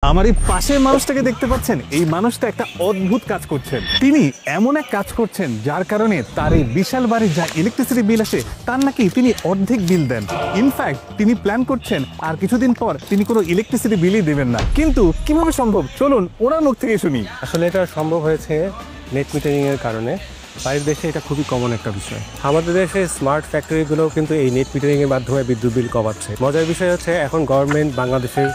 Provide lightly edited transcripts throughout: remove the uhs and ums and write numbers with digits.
আমার এই পাশের মানুষটাকে দেখতে পাচ্ছেন, এই মানুষটা একটা অদ্ভুত কাজ করছেন। তিনি এমন এক কাজ করছেন যার কারণে তার এই বিশাল বাড়ির যা ইলেকট্রিসিটি বিল আসে তার নাকি তিনি অর্ধেক বিল দেন। ইনফ্যাক্ট তিনি প্ল্যান করছেন আর কিছুদিন পর তিনি কোনো ইলেকট্রিসিটি বিলই দেবেন না। কিন্তু কিভাবে সম্ভব, চলুন ওনার মুখ থেকে শুনি। আসলে এটা সম্ভব হয়েছে নেট মিটারিং এর কারণে। বাইরের দেশে এটা খুবই কমন একটা বিষয়। আমাদের দেশে স্মার্ট ফ্যাক্টরিগুলোও কিন্তু এই নেট মিটারিং এর মাধ্যমে বিদ্যুৎ বিল কমাচ্ছে। মজার বিষয় হচ্ছে এখন গভর্নমেন্ট বাংলাদেশের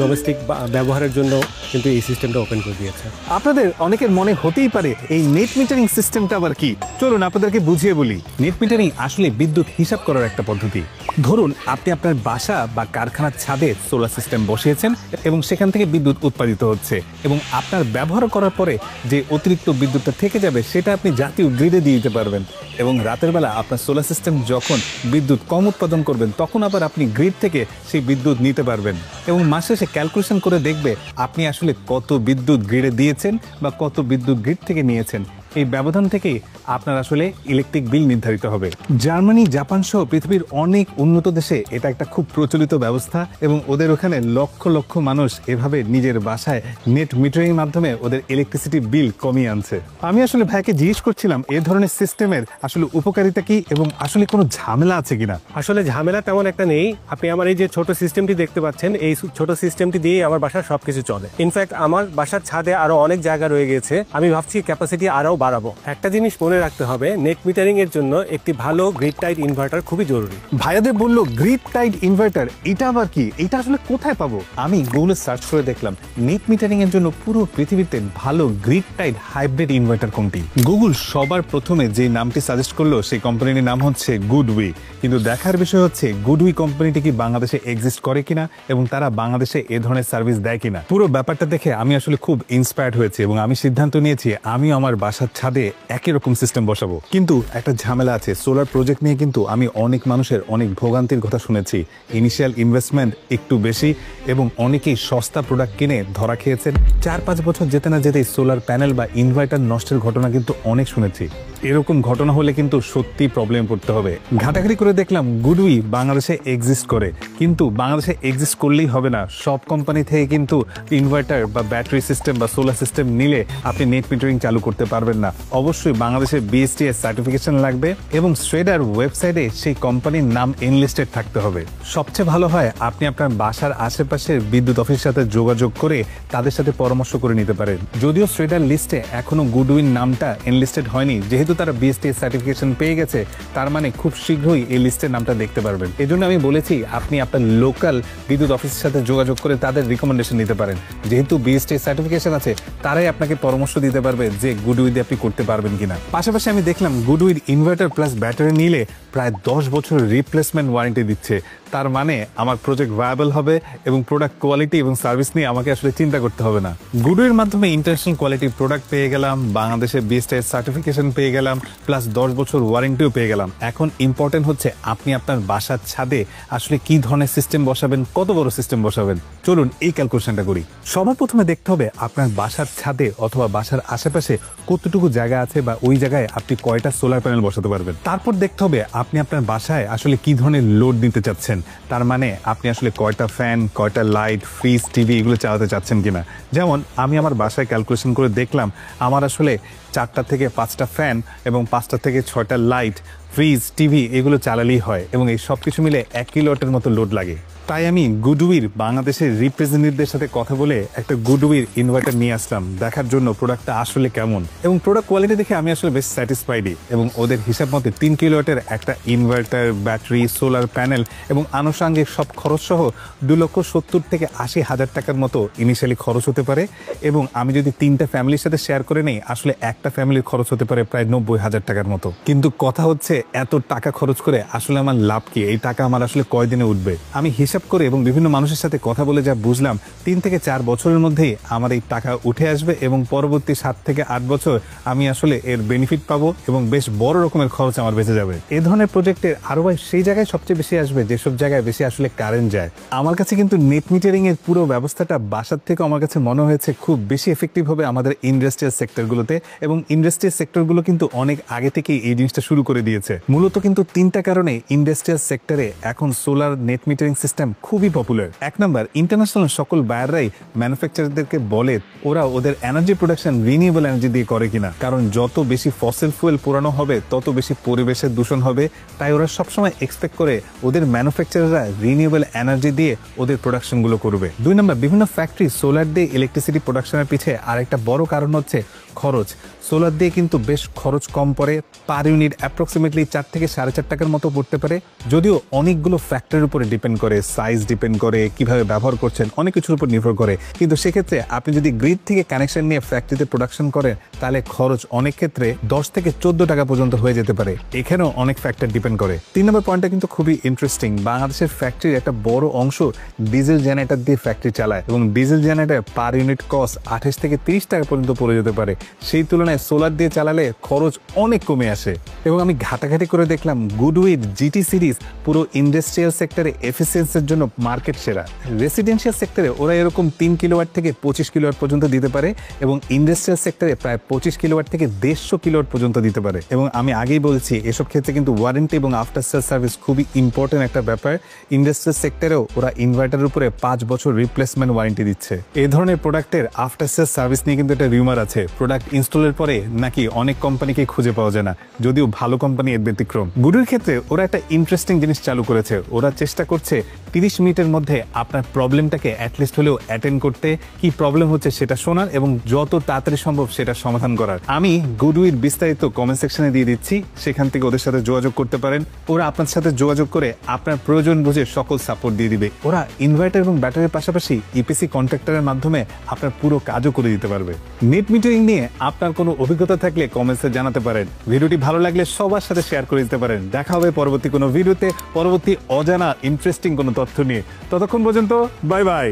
ডোমেস্টিক ব্যবহারের জন্য কিন্তু এই সিস্টেমটা ওপেন করে দিয়েছে। আপনাদের অনেকের মনে হতেই পারে এই নেট মিটারিং সিস্টেমটা আবার কি। চলুন আপনাদেরকে বুঝিয়ে বলি। নেট মিটারিং আসলে বিদ্যুৎ হিসাব করার একটা পদ্ধতি। ধরুন আপনি আপনার বাসা বা কারখানার ছাদে সোলার সিস্টেম বসিয়েছেন এবং সেখান থেকে বিদ্যুৎ উৎপাদিত হচ্ছে, এবং আপনার ব্যবহার করার পরে যে অতিরিক্ত বিদ্যুৎটা থেকে যাবে সেটা আপনি জাতীয় গ্রিডে দিয়ে দিতে পারবেন। এবং রাতের বেলা আপনার সোলার সিস্টেম যখন বিদ্যুৎ কম উৎপাদন করবেন তখন আবার আপনি গ্রিড থেকে সেই বিদ্যুৎ নিতে পারবেন, এবং মাসে সে ক্যালকুলেশন করে দেখবে আপনি আসলে কত বিদ্যুৎ গ্রিডে দিয়েছেন বা কত বিদ্যুৎ গ্রিড থেকে নিয়েছেন। এই ব্যবধান থেকেই আপনার আসলে ইলেকট্রিক বিল নির্ধারিত হবে। জার্মানি, জাপান সহ পৃথিবীর অনেক উন্নত দেশে এটা একটা খুব প্রচলিত ব্যবস্থা, এবং ওদের ওখানে লক্ষ লক্ষ মানুষ এভাবে নিজের বাসায় নেট মিটারিং এর মাধ্যমে ওদের ইলেকট্রিসিটি বিল কমিয়ে আনছে। আমি আসলে ভাইকে জিজ্ঞেস করছিলাম এই ধরনের সিস্টেমের আসলে উপকারিতা কি এবং আসলে কোনো ঝামেলা আছে কিনা। আসলে ঝামেলা তেমন একটা নেই। আপনি আমার এই যে ছোট সিস্টেমটি দেখতে পাচ্ছেন, এই ছোট সিস্টেমটি দিয়ে আমার বাসার সবকিছু চলে। ইনফ্যাক্ট আমার বাসার ছাদে আরো অনেক জায়গা রয়ে গেছে। আমি ভাবছি ক্যাপাসিটি আরো বাড়াবো। একটা জিনিস মনে রাখতে হবে, নেট মিটারিং এর জন্য একটি ভালো গ্রিড টাইট ইনভার্টার খুবই জরুরি। ভাইয়াদের বললো গ্রিড টাইট ইনভার্টার, এটা আবার কি? এটা আসলে কোথায় পাবো? আমি গুগলে সার্চ করে দেখলাম নেট মিটারিং এর জন্য পুরো পৃথিবীতে ভালো গ্রিড টাইট হাইব্রিড ইনভার্টার কোনটি। গুগল সবার প্রথমে যে নামটি সাজেস্ট করলো সেই কোম্পানির নাম হচ্ছে গুডউই। কিন্তু দেখার বিষয় হচ্ছে গুডউই কোম্পানিটি কি বাংলাদেশে এক্সিস্ট করে কিনা এবং তারা বাংলাদেশে এ ধরনের সার্ভিস দেয় কিনা। পুরো ব্যাপারটা দেখে আমি আসলে খুব ইন্সপায়ার্ড হয়েছি এবং আমি সিদ্ধান্ত নিয়েছি আমি আমার বাসার ছাদে একই রকম সিস্টেম বসাবো। কিন্তু একটা ঝামেলা আছে, সোলার প্রজেক্ট নিয়ে কিন্তু আমি অনেক মানুষের অনেক ভোগান্তির কথা শুনেছি। ইনিশিয়াল ইনভেস্টমেন্ট একটু বেশি এবং অনেকেই সস্তা প্রোডাক্ট কিনে ধরা খেয়েছেন। 4-5 বছর যেতে না যেতেই সোলার প্যানেল বা ইনভার্টার নষ্টের ঘটনা কিন্তু অনেক শুনেছি। এরকম ঘটনা হলে কিন্তু সত্যি প্রবলেম পড়তে হবে। ঘাটাঘাটি করে দেখলাম গুডউই বাংলাদেশে এক্সিস্ট করে, কিন্তু বাংলাদেশে এক্সিস্ট করলেই হবে না। সব কোম্পানি থেকে কিন্তু ইনভার্টার বা ব্যাটারি সিস্টেম বা সোলার সিস্টেম নিলে আপনি নেট মিটারিং চালু করতে পারবেন না। অবশ্যই বাংলাদেশে বিএসটিএস সার্টিফিকেশন লাগবে এবং শ্রেডার ওয়েবসাইটে সেই কোম্পানির নাম এনলিস্টেড থাকতে হবে। সবচেয়ে ভালো হয় আপনি আপনার বাসার আশেপাশের বিদ্যুৎ অফিসের সাথে যোগাযোগ করে তাদের সাথে পরামর্শ করে নিতে পারেন। যদিও শ্রেডার লিস্টে এখনো গুডউইর নামটা এনলিস্টেড হয়নি, যেহেতু তারা বিএসটিএস সার্টিফিকেশন পেয়ে গেছে তার মানে খুব শীঘ্রই এই লিস্টের নামটা দেখতে পারবেন। এজন্য আমি বলেছি আপনি আপনার লোকাল বিদ্যুৎ অফিসের সাথে যোগাযোগ করে তাদের রিকমেন্ডেশন নিতে পারেন। যেহেতু বিএসটিএস সার্টিফিকেশন আছে তারাই আপনাকে পরামর্শ দিতে পারবে যে গুডউই দিয়ে আপনি করতে পারবেন কিনা। পাশাপাশি আমি দেখলাম গুডউইর ইনভার্টার প্লাস ব্যাটারি নিলে প্রায় 10 বছর রিপ্লেসমেন্ট ওয়ারেন্টি দিচ্ছে। তার মানে আমার প্রজেক্ট ভায়াবল হবে এবং প্রোডাক্ট কোয়ালিটি এবং সার্ভিস নিয়ে আমাকে আসলে চিন্তা করতে হবে না। গুডউইর মাধ্যমে ইন্টারন্যাশনাল কোয়ালিটির প্রোডাক্ট পেয়ে গেলাম, বাংলাদেশে বিএসটিএস সার্টিফিকেশন পেয়ে গেলাম, প্লাস 10 বছর ওয়ারেন্টিও পেয়ে গেলাম। এখন ইম্পর্টেন্ট হচ্ছে আপনি আপনার বাসার ছাদে আসলে কি ধরনের সিস্টেম বসাবেন, কত বড় সিস্টেম বসাবেন। চলুন এই ক্যালকুলেশনটা করি। সবার প্রথমে দেখতে হবে আপনার বাসার ছাদে অথবা বাসার আশেপাশে কতটুকু জায়গা আছে বা ওই জায়গায় আপনি কয়টা সোলার প্যানেল বসাতে পারবেন। তারপর দেখতে হবে আপনি আপনার বাসায় আসলে কি ধরনের লোড নিতে চাচ্ছেন। তার মানে আপনি আসলে কয়টা ফ্যান, কয়টা লাইট, ফ্রিজ, টিভি এগুলো চালাতে চাচ্ছেন কিনা। যেমন আমি আমার বাসায় ক্যালকুলেশন করে দেখলাম আমার আসলে 4টা থেকে 5টা ফ্যান এবং 5টা থেকে 6টা লাইট, ফ্রিজ, টিভি এগুলো চালালেই হয়, এবং এই সব কিছু মিলে 1 কিলোওয়াটের মতো লোড লাগে। তাই আমি গুডউইর বাংলাদেশের রিপ্রেজেন্টেটিভদের সাথে কথা বলে একটা গুডউইর ইনভার্টার নিয়ে আসলাম দেখার জন্য প্রোডাক্টটা আসলে কেমন, এবং প্রোডাক্ট কোয়ালিটি দেখে আমি আসলে বেশ স্যাটিসফাইডই। এবং ওদের হিসাব মতে 3 কিলোওয়াটের একটা ইনভার্টার, ব্যাটারি, সোলার প্যানেল এবং আনুষঙ্গিক সব খরচ সহ 2,70,000 থেকে 80,000 টাকার মতো ইনিশিয়ালি খরচ হতে পারে। এবং আমি যদি 3টা ফ্যামিলির সাথে শেয়ার করে নেই আসলে একটা ফ্যামিলির খরচ হতে পারে প্রায় 90,000 টাকার মতো। কিন্তু কথা হচ্ছে এত টাকা খরচ করে আসলে আমার লাভ কি? এই টাকা আমার আসলে কয়দিনে উঠবে? আমি হিসাব করে এবং বিভিন্ন মানুষের সাথে কথা বলে যা বুঝলাম 3 থেকে 4 বছরের মধ্যেই আমার এই টাকা উঠে আসবে এবং পরবর্তী 7 থেকে 8 বছর আমি আসলে এর বেনিফিট পাবো এবং বেশ বড় রকমের খরচ আমার বেঁচে যাবে। এই ধরনের প্রজেক্টের আরো সেই জায়গায় সবচেয়ে বেশি আসবে যেসব জায়গায় বেশি আসলে কারেন্ট যায়। আমার কাছে কিন্তু নেট মিটারিং এর পুরো ব্যবস্থাটা বাসার থেকে আমার কাছে মনে হয়েছে খুব বেশি এফেক্টিভ হবে আমাদের ইন্ডাস্ট্রিয়াল সেক্টরগুলোতে, এবং ইন্ডাস্ট্রিয়াল সেক্টরগুলো কিন্তু অনেক আগে থেকেই এই জিনিসটা শুরু করে দিয়েছে। হচ্ছে। মূলত কিন্তু 3টা কারণে ইন্ডাস্ট্রিয়াল সেক্টরে এখন সোলার নেট মিটারিং সিস্টেম খুবই পপুলার। 1 নাম্বার, ইন্টারন্যাশনাল সকল বায়াররাই ম্যানুফ্যাকচারারদেরকে বলে ওরা ওদের এনার্জি প্রোডাকশন রিনিউয়েবল এনার্জি দিয়ে করে কিনা, কারণ যত বেশি ফসিল ফুয়েল পোড়ানো হবে তত বেশি পরিবেশের দূষণ হবে। তাই ওরা সবসময় এক্সপেক্ট করে ওদের ম্যানুফ্যাকচারাররা রিনিউয়েবল এনার্জি দিয়ে ওদের প্রোডাকশনগুলো করবে। 2 নাম্বার, বিভিন্ন ফ্যাক্টরি সোলার দিয়ে ইলেকট্রিসিটি প্রোডাকশনের পিছে আরেকটা বড় কারণ হচ্ছে খরচ। সোলার দিয়ে কিন্তু বেশ খরচ কম পড়ে, পার ইউনিট অ্যাপ্রক্সিমেটলি 4 থেকে 4.5 টাকার মতো পড়তে পারে, যদিও অনেকগুলো ফ্যাক্টরের উপরে ডিপেন্ড করে, সাইজ ডিপেন্ড করে, কিভাবে ব্যবহার করছেন, অনেক কিছুর উপর নির্ভর করে। কিন্তু সেক্ষেত্রে আপনি যদি গ্রিড থেকে কানেকশন নিয়ে ফ্যাক্টরিতে প্রোডাকশন করেন তাহলে খরচ অনেক ক্ষেত্রে 10 থেকে 14 টাকা পর্যন্ত হয়ে যেতে পারে। এখানেও অনেক ফ্যাক্টর ডিপেন্ড করে। 3 নম্বর পয়েন্টটা কিন্তু খুবই ইন্টারেস্টিং। বাংলাদেশের ফ্যাক্টরির একটা বড় অংশ ডিজেল জেনারেটর দিয়ে ফ্যাক্টরি চালায় এবং diesel generator per unit cost 28 থেকে 30 টাকা পর্যন্ত পড়ে যেতে পারে। সেই তুলনায় সোলার দিয়ে চালালে খরচ অনেক কমে আসে। এবং আমি ঘাটাঘাটি করে দেখলাম গুডউইথ জিটি সিরিজ পুরো ইন্ডাস্ট্রিয়াল সেক্টরে এফিসিয়েন্সির জন্য মার্কেট সেরা। রেসিডেন্সিয়াল সেক্টরে ওরা এরকম 3 কিলোওয়াট থেকে 25 কিলোওয়াট পর্যন্ত দিতে পারে এবং ইন্ডাস্ট্রিয়াল সেক্টরে প্রায় 25 কিলোওয়াট থেকে 150 কিলোওয়াট পর্যন্ত দিতে পারে। এবং আমি আগেই বলছি এসব ক্ষেত্রে কিন্তু ওয়ারেন্টি এবং আফটার সেল সার্ভিস খুবই ইম্পর্টেন্ট একটা ব্যাপার। ইন্ডাস্ট্রিয়াল সেক্টরেও ওরা ইনভার্টারের উপরে 5 বছর রিপ্লেসমেন্ট ওয়ারেন্টি দিচ্ছে। এই ধরনের প্রোডাক্টের আফটার সেল সার্ভিস নিয়ে কিন্তু একটা রিউমার আছে, প্রোডাক্ট ইনস্টলের পরে নাকি অনেক কোম্পানিকে খুঁজে পাওয়া যায় না, যদিও ভালো কোম্পানি এর ব্যতিক্রম। গুডের ক্ষেত্রে ওরা একটা ইন্টারেস্টিং জিনিস চালু করেছে। ওরা চেষ্টা করছে 30 মিনিটের মধ্যে আপনার প্রবলেমটাকে অ্যাটলিস্ট হলেও অ্যাটেন্ড করতে, কি প্রবলেম হচ্ছে সেটা শোনার এবং যত তাড়াতাড়ি সম্ভব সেটা সমাধান করার। আমি গুডউইথ বিস্তারিত কমেন্ট সেকশনে দিয়ে দিচ্ছি, সেখান থেকে ওদের সাথে যোগাযোগ করতে পারেন। ওরা আপনার সাথে যোগাযোগ করে আপনার প্রয়োজন বুঝে সকল সাপোর্ট দিয়ে দিবে। ওরা ইনভার্টার এবং ব্যাটারির পাশাপাশি ইপিসি কন্ট্রাক্টরের মাধ্যমে আপনার পুরো কাজও করে দিতে পারবে। নেট মিটারিং নিয়ে আপনার কোনো অভিজ্ঞতা থাকলে কমেন্টসে জানাতে পারেন। ভিডিওটি ভালো লাগলে সবার সাথে শেয়ার করে দিতে পারেন। দেখা হবে পরবর্তী কোনো ভিডিওতে, পরবর্তী অজানা ইন্টারেস্টিং কোনো তথ্য নিয়ে। ততক্ষণ পর্যন্ত বাই বাই।